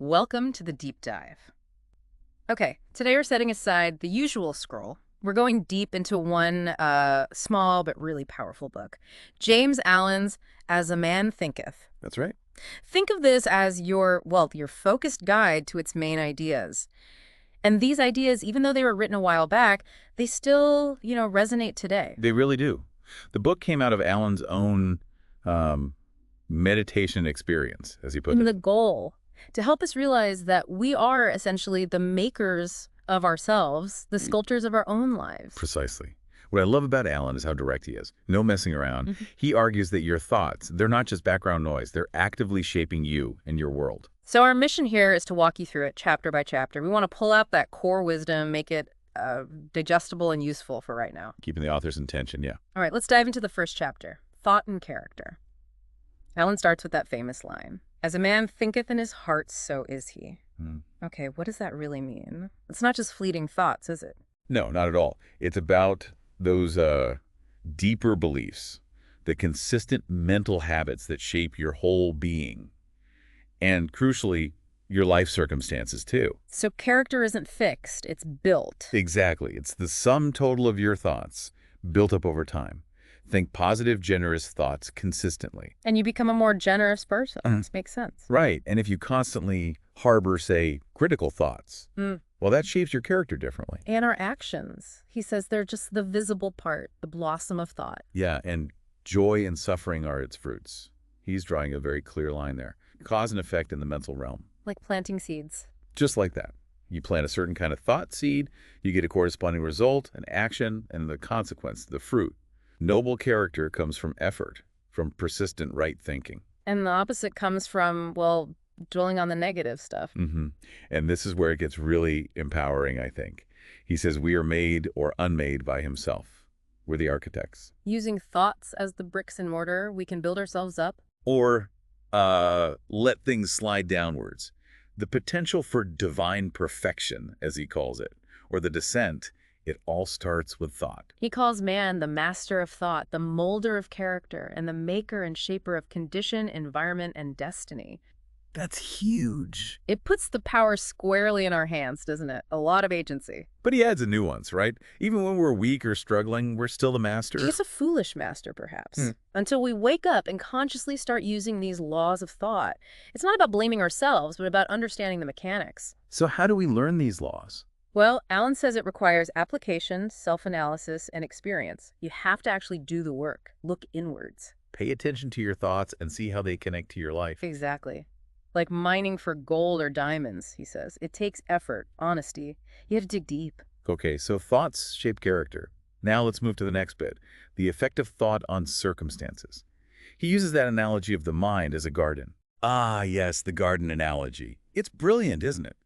Welcome to the deep dive. Okay, today we're setting aside the usual scroll. We're going deep into one small but really powerful book. James Allen's As a Man Thinketh. That's right. Think of this as your focused guide to its main ideas. And these ideas, even though they were written a while back, they still, resonate today. They really do. The book came out of Alan's own um, meditation experience, as he put And it. the goal to help us realize that we are essentially the makers of ourselves, the sculptors of our own lives. Precisely. What I love about Alan is how direct he is. No messing around. He argues that your thoughts, they're not just background noise. They're actively shaping you and your world. So our mission here is to walk you through it chapter by chapter. We want to pull out that core wisdom, make it digestible and useful for right now. Keeping the author's intention, yeah. All right, let's dive into the first chapter, Thought and Character. Alan starts with that famous line, "As a man thinketh in his heart, so is he." Okay, what does that really mean? It's not just fleeting thoughts, is it? No, not at all. It's about those deeper beliefs, the consistent mental habits that shape your whole being, and crucially, your life circumstances too. So character isn't fixed, it's built. Exactly. It's the sum total of your thoughts built up over time. Think positive, generous thoughts consistently. And you become a more generous person. This makes sense. Right. And if you constantly harbor, say, critical thoughts, well, that shapes your character differently. And our actions. He says they're just the visible part, the blossom of thought. Yeah, and joy and suffering are its fruits. He's drawing a very clear line there. Cause and effect in the mental realm. Like planting seeds. Just like that. You plant a certain kind of thought seed, you get a corresponding result, an action, and the consequence, the fruit. Noble character comes from effort, from persistent right thinking. And the opposite comes from, dwelling on the negative stuff. And this is where it gets really empowering, I think. He says we are made or unmade by himself. We're the architects. Using thoughts as the bricks and mortar, we can build ourselves up. Or let things slide downwards. The potential for divine perfection, as he calls it, or the descent, it all starts with thought. He calls man the master of thought, the molder of character, and the maker and shaper of condition, environment, and destiny. That's huge. It puts the power squarely in our hands, doesn't it? A lot of agency. But he adds a nuance, right? Even when we're weak or struggling, we're still the master. He's a foolish master, perhaps. Until we wake up and consciously start using these laws of thought. It's not about blaming ourselves, but about understanding the mechanics. So how do we learn these laws? Well, Alan says it requires application, self-analysis, and experience. You have to actually do the work. Look inwards. Pay attention to your thoughts and see how they connect to your life. Exactly. Like mining for gold or diamonds, he says. It takes effort, honesty. You have to dig deep. Okay, so thoughts shape character. Now let's move to the next bit, the effect of thought on circumstances. He uses that analogy of the mind as a garden. Ah, yes, the garden analogy. It's brilliant, isn't it?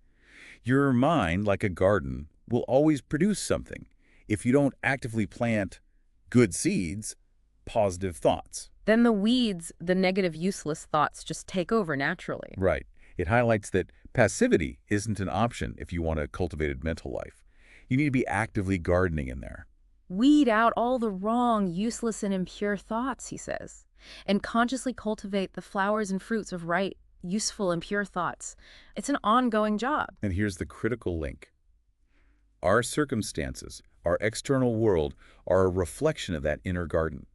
Your mind, like a garden, will always produce something if you don't actively plant good seeds, positive thoughts. Then the weeds, the negative, useless thoughts just take over naturally. Right. It highlights that passivity isn't an option if you want a cultivated mental life. You need to be actively gardening in there. Weed out all the wrong, useless, and impure thoughts, he says, and consciously cultivate the flowers and fruits of right, useful, and pure thoughts. It's an ongoing job. And here's the critical link. Our circumstances, our external world, are a reflection of that inner garden.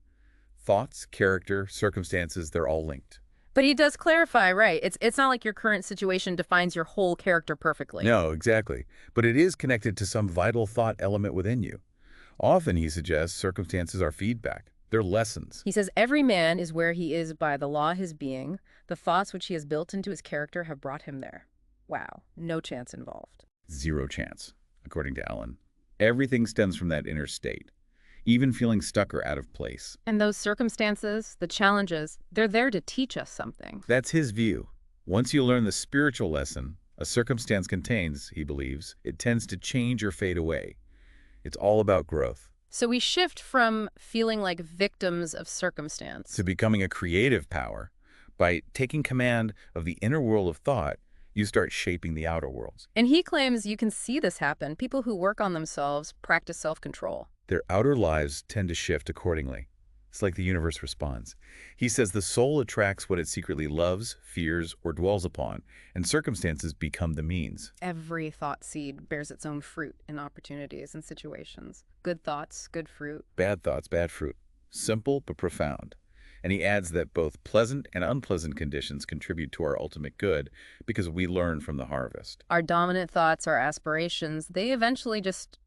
Thoughts, character, circumstances, they're all linked. But he does clarify, right? It's not like your current situation defines your whole character perfectly. No, exactly. But it is connected to some vital thought element within you. Often, he suggests, circumstances are feedback. They're lessons. He says every man is where he is by the law of his being. The thoughts which he has built into his character have brought him there. Wow, no chance involved. Zero chance, according to Alan. Everything stems from that inner state, even feeling stuck or out of place. And those circumstances, the challenges, they're there to teach us something. That's his view. Once you learn the spiritual lesson a circumstance contains, he believes, it tends to change or fade away. It's all about growth. So we shift from feeling like victims of circumstance To becoming a creative power. By taking command of the inner world of thought, you start shaping the outer worlds. And he claims you can see this happen. People who work on themselves practice self-control. Their outer lives tend to shift accordingly. It's like the universe responds. He says the soul attracts what it secretly loves, fears, or dwells upon, and circumstances become the means. Every thought seed bears its own fruit in opportunities and situations. Good thoughts, good fruit. Bad thoughts, bad fruit. Simple but profound. And he adds that both pleasant and unpleasant conditions contribute to our ultimate good because we learn from the harvest. Our dominant thoughts, our aspirations, they eventually just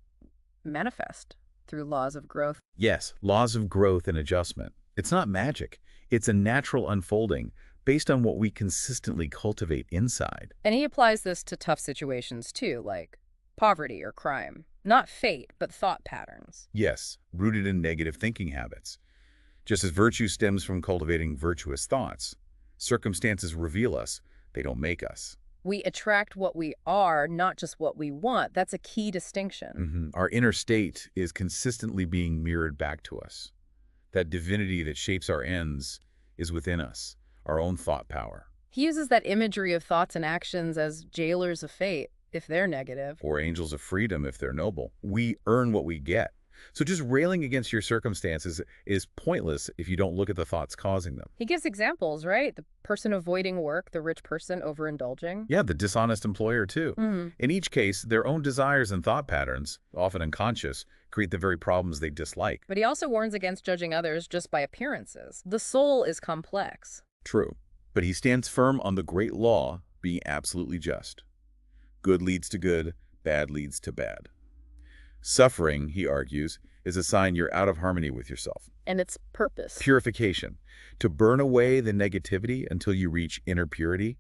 manifest through laws of growth. Yes, laws of growth and adjustment. It's not magic. It's a natural unfolding based on what we consistently cultivate inside. And he applies this to tough situations too, like poverty or crime. Not fate, but thought patterns. Yes, rooted in negative thinking habits. Just as virtue stems from cultivating virtuous thoughts, circumstances reveal us, they don't make us. We attract what we are, not just what we want. That's a key distinction. Our inner state is consistently being mirrored back to us. That divinity that shapes our ends is within us, our own thought power. He uses that imagery of thoughts and actions as jailers of fate, if they're negative. Or angels of freedom if they're noble. We earn what we get. So just railing against your circumstances is pointless if you don't look at the thoughts causing them. He gives examples, right? The person avoiding work, the rich person overindulging. Yeah, the dishonest employer too. In each case, their own desires and thought patterns, often unconscious, create the very problems they dislike. But he also warns against judging others just by appearances. The soul is complex. True. But he stands firm on the great law being absolutely just. Good leads to good, bad leads to bad. Suffering, he argues, is a sign you're out of harmony with yourself. And its purpose. Purification. To burn away the negativity until you reach inner purity.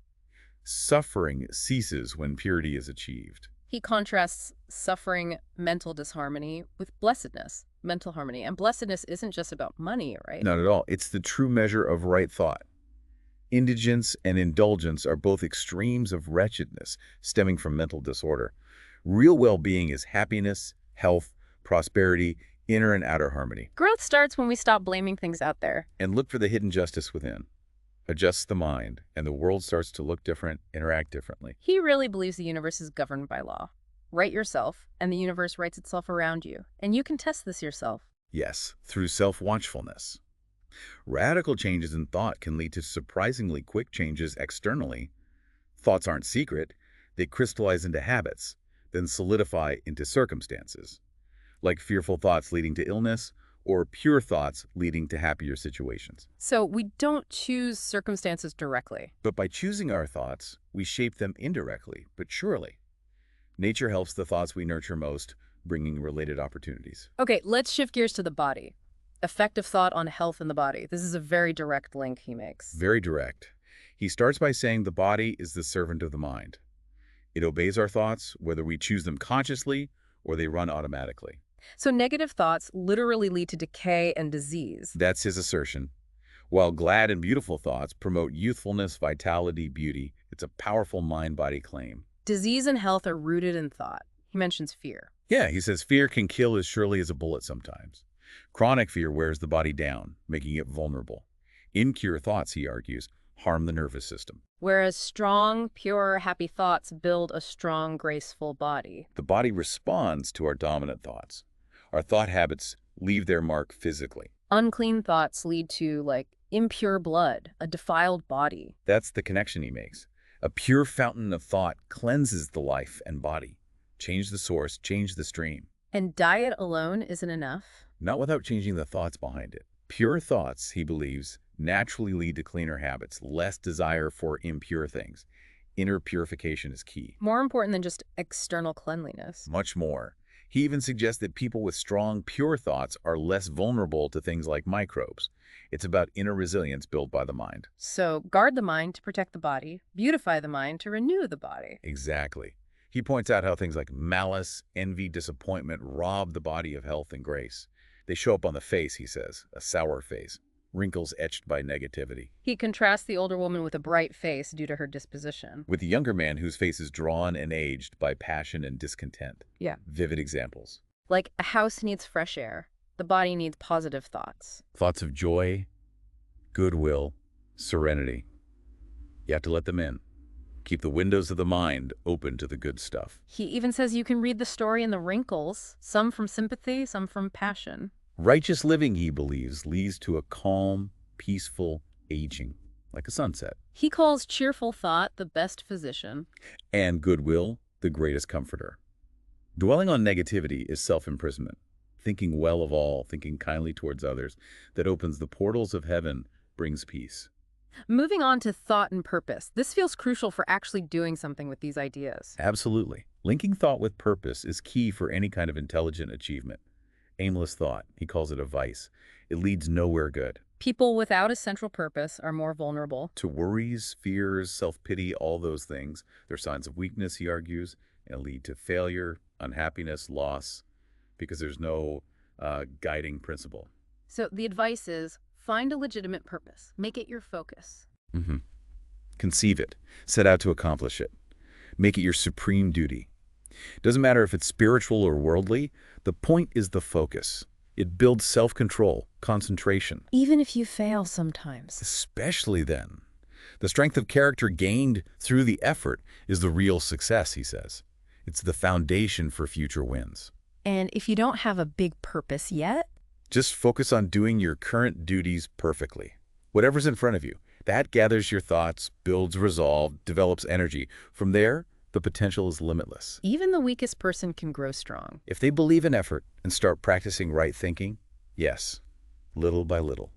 Suffering ceases when purity is achieved. He contrasts suffering, mental disharmony, with blessedness, mental harmony. And blessedness isn't just about money, right? Not at all. It's the true measure of right thought. Indigence and indulgence are both extremes of wretchedness stemming from mental disorder. Real well-being is happiness, health, prosperity, inner and outer harmony. Growth starts when we stop blaming things out there. And look for the hidden justice within. Adjusts the mind, and the world starts to look different, interact differently. He really believes the universe is governed by law. Write yourself, and the universe writes itself around you. And you can test this yourself. Yes, through self-watchfulness. Radical changes in thought can lead to surprisingly quick changes externally. Thoughts aren't secret. They crystallize into habits, then solidify into circumstances, like fearful thoughts leading to illness or pure thoughts leading to happier situations. So we don't choose circumstances directly. But by choosing our thoughts, we shape them indirectly, but surely. Nature helps the thoughts we nurture most, bringing related opportunities. Okay, let's shift gears to the body. Effective thought on health in the body. This is a very direct link he makes. Very direct. He starts by saying the body is the servant of the mind. It obeys our thoughts, whether we choose them consciously or they run automatically. So negative thoughts literally lead to decay and disease. That's his assertion. While glad and beautiful thoughts promote youthfulness, vitality, beauty, it's a powerful mind-body claim. Disease and health are rooted in thought. He mentions fear. Yeah, he says fear can kill as surely as a bullet sometimes. Chronic fear wears the body down, making it vulnerable. Impure thoughts, he argues, harm the nervous system. Whereas strong, pure, happy thoughts build a strong, graceful body. The body responds to our dominant thoughts. Our thought habits leave their mark physically. Unclean thoughts lead to, like, impure blood, a defiled body. That's the connection he makes. A pure fountain of thought cleanses the life and body. Change the source, change the stream. And diet alone isn't enough. Not without changing the thoughts behind it. Pure thoughts, he believes, naturally lead to cleaner habits, less desire for impure things. Inner purification is key. More important than just external cleanliness. Much more. He even suggests that people with strong, pure thoughts are less vulnerable to things like microbes. It's about inner resilience built by the mind. So guard the mind to protect the body, beautify the mind to renew the body. Exactly. He points out how things like malice, envy, disappointment rob the body of health and grace. They show up on the face, he says, a sour face, wrinkles etched by negativity. He contrasts the older woman with a bright face due to her disposition. With the younger man whose face is drawn and aged by passion and discontent. Yeah. Vivid examples. Like a house needs fresh air, the body needs positive thoughts. Thoughts of joy, goodwill, serenity. You have to let them in. Keep the windows of the mind open to the good stuff. He even says you can read the story in the wrinkles, some from sympathy, some from passion. Righteous living, he believes, leads to a calm, peaceful aging, like a sunset. He calls cheerful thought the best physician. And goodwill, the greatest comforter. Dwelling on negativity is self-imprisonment. Thinking well of all, thinking kindly towards others, that opens the portals of heaven, brings peace. Moving on to thought and purpose. This feels crucial for actually doing something with these ideas. Absolutely. Linking thought with purpose is key for any kind of intelligent achievement. Aimless thought, he calls it a vice. It leads nowhere good. People without a central purpose are more vulnerable. To worries, fears, self-pity, all those things, they're signs of weakness, he argues, and lead to failure, unhappiness, loss, because there's no guiding principle. So the advice is find a legitimate purpose. Make it your focus. Conceive it. Set out to accomplish it. Make it your supreme duty. Doesn't matter if it's spiritual or worldly, the point is the focus. It builds self-control, concentration. Even if you fail sometimes. Especially then. The strength of character gained through the effort is the real success, he says. It's the foundation for future wins. And if you don't have a big purpose yet, just focus on doing your current duties perfectly. Whatever's in front of you, that gathers your thoughts, builds resolve, develops energy. From there, the potential is limitless. even the weakest person can grow strong. If they believe in effort and start practicing right thinking, yes, little by little,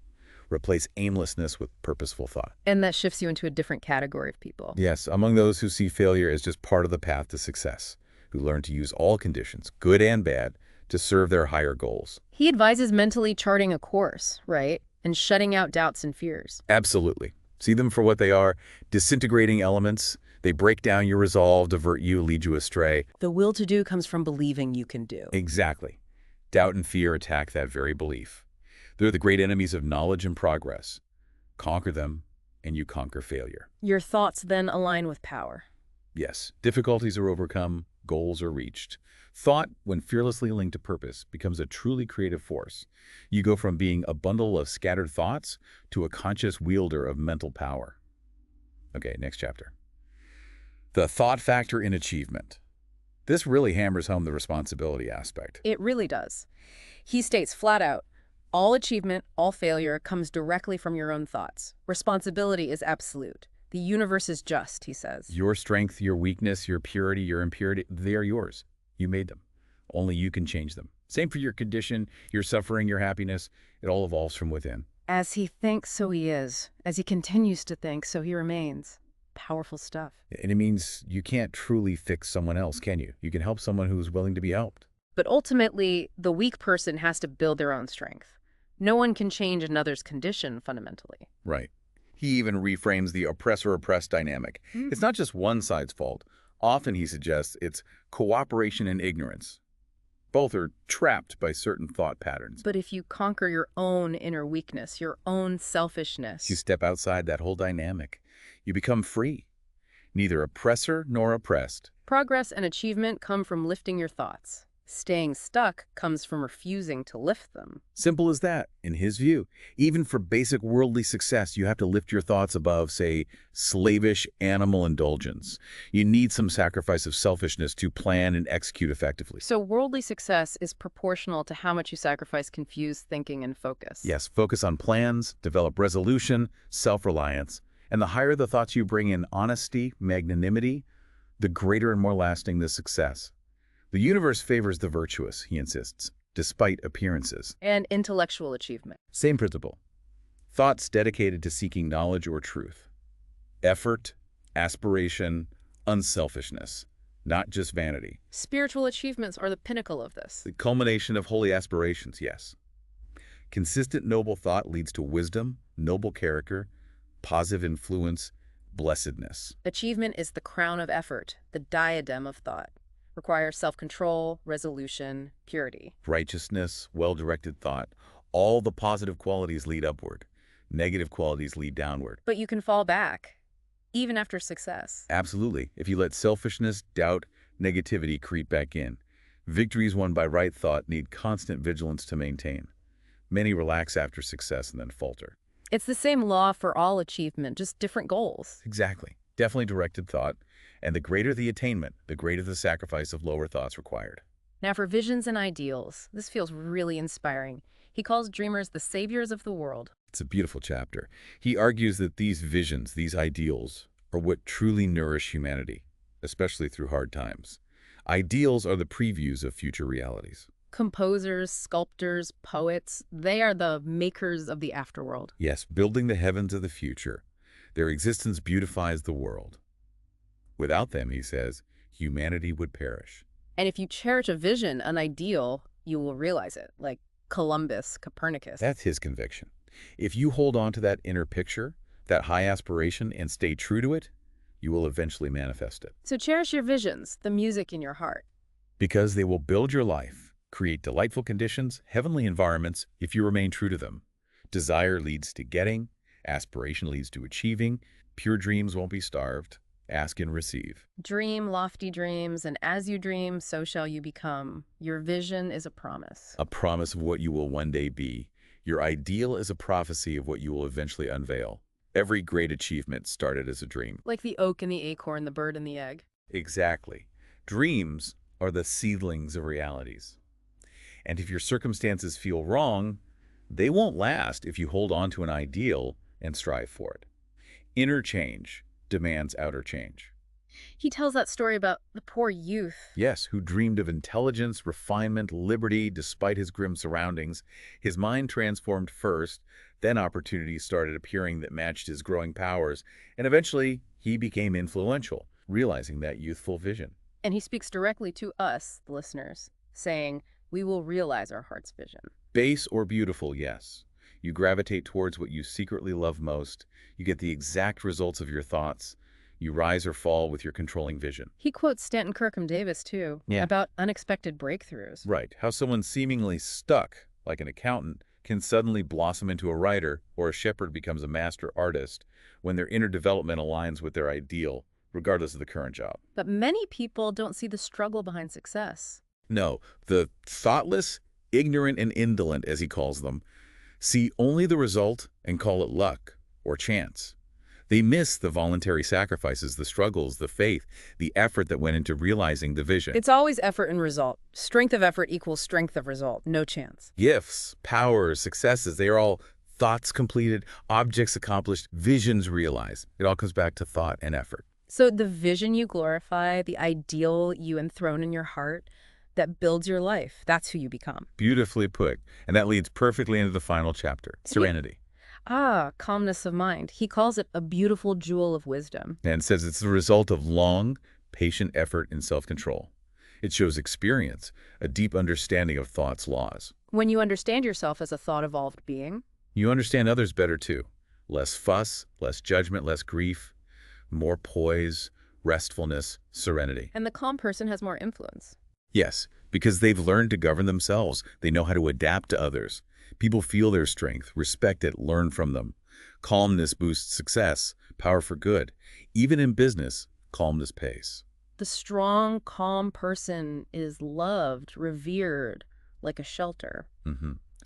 replace aimlessness with purposeful thought. And that shifts you into a different category of people. Yes, among those who see failure as just part of the path to success, who learn to use all conditions, good and bad, to serve their higher goals. He advises mentally charting a course, right? And shutting out doubts and fears. Absolutely. See them for what they are, disintegrating elements. They break down your resolve, divert you, lead you astray. The will to do comes from believing you can do. Exactly. Doubt and fear attack that very belief. They're the great enemies of knowledge and progress. Conquer them, and you conquer failure. Your thoughts then align with power. Yes, difficulties are overcome, goals are reached. Thought, when fearlessly linked to purpose, becomes a truly creative force. You go from being a bundle of scattered thoughts to a conscious wielder of mental power. Okay, next chapter. The thought factor in achievement. This really hammers home the responsibility aspect. It really does. He states flat out, all achievement, all failure comes directly from your own thoughts. Responsibility is absolute. The universe is just, he says. Your strength, your weakness, your purity, your impurity, they are yours. You made them. Only you can change them. Same for your condition, your suffering, your happiness. It all evolves from within. As he thinks, so he is. As he continues to think, so he remains. Powerful stuff. And it means you can't truly fix someone else, can you? You can help someone who's willing to be helped. But ultimately, the weak person has to build their own strength. No one can change another's condition fundamentally. Right. He even reframes the oppressor-oppressed dynamic. It's not just one side's fault. Often, he suggests, it's cooperation and ignorance. Both are trapped by certain thought patterns. But if you conquer your own inner weakness, your own selfishness, You step outside that whole dynamic. You become free. Neither oppressor nor oppressed. progress and achievement come from lifting your thoughts. Staying stuck comes from refusing to lift them. Simple as that, in his view. Even for basic worldly success, you have to lift your thoughts above, say, slavish animal indulgence. You need some sacrifice of selfishness to plan and execute effectively. So worldly success is proportional to how much you sacrifice confused thinking and focus. Yes, focus on plans, develop resolution, self-reliance, and the higher the thoughts you bring in honesty, magnanimity, the greater and more lasting the success. The universe favors the virtuous, he insists, despite appearances. And intellectual achievement. Same principle. Thoughts dedicated to seeking knowledge or truth. Effort, aspiration, unselfishness, not just vanity. Spiritual achievements are the pinnacle of this. The culmination of holy aspirations, yes. Consistent noble thought leads to wisdom, noble character, positive influence, blessedness. Achievement is the crown of effort, the diadem of thought. Requires self-control, resolution, purity. Righteousness, well-directed thought, all the positive qualities lead upward. Negative qualities lead downward. But you can fall back, even after success. Absolutely. If you let selfishness, doubt, negativity creep back in. Victories won by right thought need constant vigilance to maintain. Many relax after success and then falter. It's the same law for all achievement, just different goals. Exactly. Definitely directed thought. And the greater the attainment, the greater the sacrifice of lower thoughts required. Now for visions and ideals, this feels really inspiring. He calls dreamers the saviors of the world. It's a beautiful chapter. He argues that these visions, these ideals, are what truly nourish humanity, especially through hard times. Ideals are the previews of future realities. Composers, sculptors, poets, they are the makers of the afterworld. Yes, building the heavens of the future. Their existence beautifies the world. Without them, he says, humanity would perish. And if you cherish a vision, an ideal, you will realize it, like Columbus, Copernicus. That's his conviction. If you hold on to that inner picture, that high aspiration, and stay true to it, you will eventually manifest it. So cherish your visions, the music in your heart. Because they will build your life, create delightful conditions, heavenly environments, if you remain true to them. Desire leads to getting, aspiration leads to achieving, pure dreams won't be starved. Ask and receive. Dream lofty dreams, and as you dream, so shall you become. Your vision is a promise. A promise of what you will one day be. Your ideal is a prophecy of what you will eventually unveil. Every great achievement started as a dream. Like the oak and the acorn, the bird and the egg. Exactly. Dreams are the seedlings of realities. And if your circumstances feel wrong, they won't last if you hold on to an ideal and strive for it. Inner change demands outer change. He tells that story about the poor youth. Yes, who dreamed of intelligence, refinement, liberty, despite his grim surroundings. His mind transformed first, then opportunities started appearing that matched his growing powers, and eventually he became influential, realizing that youthful vision. And he speaks directly to us, the listeners, saying, we will realize our heart's vision. Base or beautiful, yes. You gravitate towards what you secretly love most. You get the exact results of your thoughts. You rise or fall with your controlling vision. He quotes Stanton Kirkham Davis, too, about unexpected breakthroughs. Right. How someone seemingly stuck, like an accountant, can suddenly blossom into a writer, or a shepherd becomes a master artist when their inner development aligns with their ideal, regardless of the current job. But many people don't see the struggle behind success. No, the thoughtless, ignorant, and indolent, as he calls them, see only the result and call it luck or chance. They miss the voluntary sacrifices, the struggles, the faith, the effort that went into realizing the vision. It's always effort and result. Strength of effort equals strength of result. No chance. Gifts, powers, successes, they are all thoughts completed, objects accomplished, visions realized. It all comes back to thought and effort. So the vision you glorify, the ideal you enthrone in your heart, that builds your life. That's who you become. Beautifully put. And that leads perfectly into the final chapter, serenity. Calmness of mind. He calls it a beautiful jewel of wisdom. And says it's the result of long, patient effort and self-control. It shows experience, a deep understanding of thought's laws. When you understand yourself as a thought-evolved being, you understand others better too. Less fuss, less judgment, less grief, more poise, restfulness, serenity. And the calm person has more influence. Yes, because they've learned to govern themselves. They know how to adapt to others. People feel their strength, respect it, learn from them. Calmness boosts success, power for good. Even in business, calmness pays. The strong, calm person is loved, revered, like a shelter.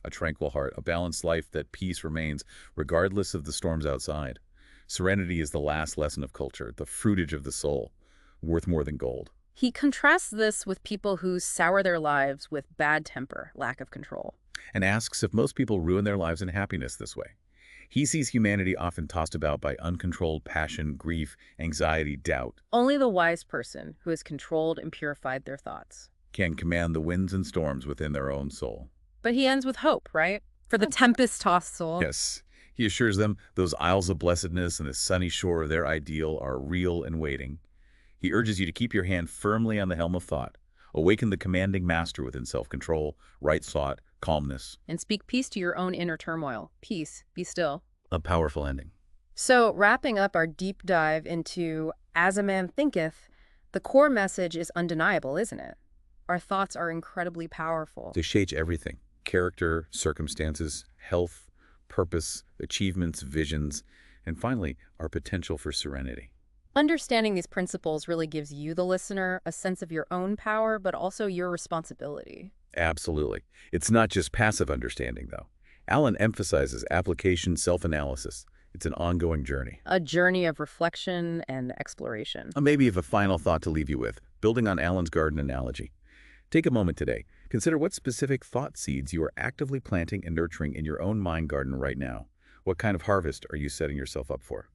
A tranquil heart, a balanced life that peace remains, regardless of the storms outside. Serenity is the last lesson of culture, the fruitage of the soul, worth more than gold. He contrasts this with people who sour their lives with bad temper, lack of control. And asks if most people ruin their lives and happiness this way. He sees humanity often tossed about by uncontrolled passion, grief, anxiety, doubt. Only the wise person who has controlled and purified their thoughts can command the winds and storms within their own soul. But he ends with hope, right? For the tempest-tossed soul. Yes. He assures them those isles of blessedness and the sunny shore of their ideal are real and waiting. He urges you to keep your hand firmly on the helm of thought. Awaken the commanding master within self-control, right thought, calmness. And speak peace to your own inner turmoil. Peace, be still. A powerful ending. So, wrapping up our deep dive into As a Man Thinketh, the core message is undeniable, isn't it? Our thoughts are incredibly powerful. They shape everything. Character, circumstances, health, purpose, achievements, visions, and finally, our potential for serenity. Understanding these principles really gives you, the listener, a sense of your own power, but also your responsibility. Absolutely. It's not just passive understanding, though. Alan emphasizes application, self-analysis. It's an ongoing journey. A journey of reflection and exploration. Maybe of a final thought to leave you with, building on Alan's garden analogy. Take a moment today. Consider what specific thought seeds you are actively planting and nurturing in your own mind garden right now. What kind of harvest are you setting yourself up for?